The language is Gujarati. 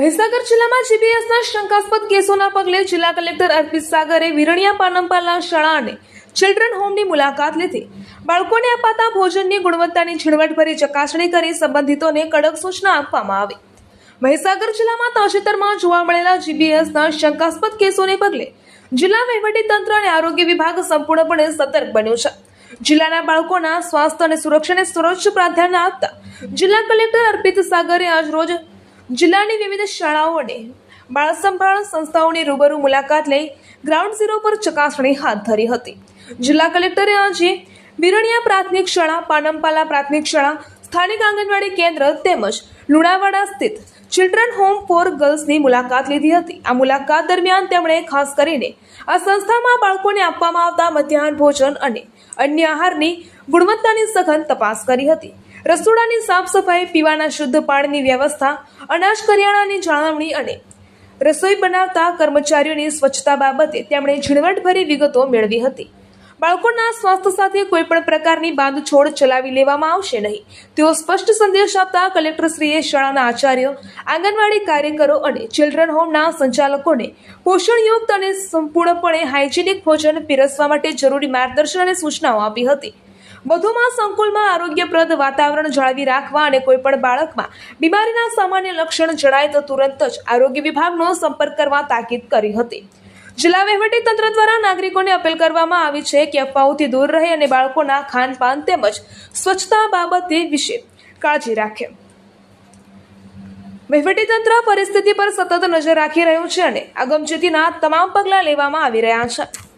મહીસાગર જિલ્લામાં જીબીએસના શંકાસ્પદ કેસોના પગલે જિલ્લા કલેક્ટર અર્પિત સાગરે વિરણિયા પાનમપાલા શાળા અને ચિલ્ડ્રન હોમની મુલાકાત લીધી. બાળકોને અપાતા ભોજનની ગુણવત્તાની ઝીણવટભરી ચકાસણી કરી સંબંધિતોને કડક સૂચના આપવામાં આવી. મહીસાગર જિલ્લામાં તાજેતરમાં જોવા મળેલા જીબીએસના શંકાસ્પદ કેસોને પગલે જિલ્લા વહીવટીતંત્ર અને આરોગ્ય વિભાગ સંપૂર્ણપણે સતર્ક બન્યું છે. જિલ્લાના બાળકોના સ્વાસ્થ્ય અને સુરક્ષાને સર્વોચ્ચ પ્રાધાન્ય આપતા જિલ્લા કલેક્ટર અર્પિત સાગરે આજરોજ જિલ્લાની વિવિધ શાળાઓ અને બાળ સંભાળ સંસ્થાઓની રૂબરૂ મુલાકાત લઈ ગ્રાઉન્ડ ઝીરો પર ચકાસણી હાથ ધરી હતી. જિલ્લા કલેક્ટરે આજે વિરણિયા પ્રાથમિક શાળા, પાનમપાલા પ્રાથમિક શાળા, સ્થાનિક આંગણવાડી કેન્દ્ર તેમજ લુણાવાડા સ્થિત ચિલ્ડ્રન હોમ ફોર ગર્લ્સની મુલાકાત લીધી હતી. આ મુલાકાત દરમિયાન તેમણે ખાસ કરીને આ સંસ્થામાં બાળકોને આપવામાં આવતા મધ્યાહન ભોજન અને અન્ય આહારની ગુણવત્તાની સઘન તપાસ કરી હતી. રસોડાની સાફ સફાઈ, પીવાના શુદ્ધ પાણીની વ્યવસ્થા, અનાજ કરિયાણાની જાળવણી અને રસોઈ બનાવતા કર્મચારીઓની સ્વચ્છતા બાબતે તેમણે ઝીણવટભરી વિગતો મેળવી હતી. બાળકોના સ્વાસ્થ્ય સાથે કોઈપણ પ્રકારની બાંધછોડ ચલાવી લેવામાં આવશે નહીં તેવો સ્પષ્ટ સંદેશ આપતા કલેક્ટરશ્રીએ શાળાના આચાર્યો, આંગણવાડી કાર્યકરો અને ચિલ્ડ્રન હોમના સંચાલકોને પોષણયુક્ત અને સંપૂર્ણપણે હાઇજેનિક ભોજન પીરસવા માટે જરૂરી માર્ગદર્શન અને સૂચનાઓ આપી હતી. વધુમાં સંકુલમાં આરોગ્યપ્રદ વાતાવરણ જાળવી રાખવા અને કોઈપણ બાળકમાં બીમારીના સામાન્ય લક્ષણ જણાય તો તુરંત જ આરોગ્ય વિભાગનો સંપર્ક કરવા તાકીદ કરી હતી. જિલ્લા વહીવટીતંત્ર દ્વારા નાગરિકોને અપીલ કરવામાં આવી છે કે અફવાઓથી દૂર રહે અને બાળકોના ખાનપાન તેમજ સ્વચ્છતા બાબતે વિશે કાળજી રાખે. વહીવટીતંત્ર પરિસ્થિતિ પર સતત નજર રાખી રહ્યું છે અને અગમચેતીના તમામ પગલાં લેવામાં આવી રહ્યા છે.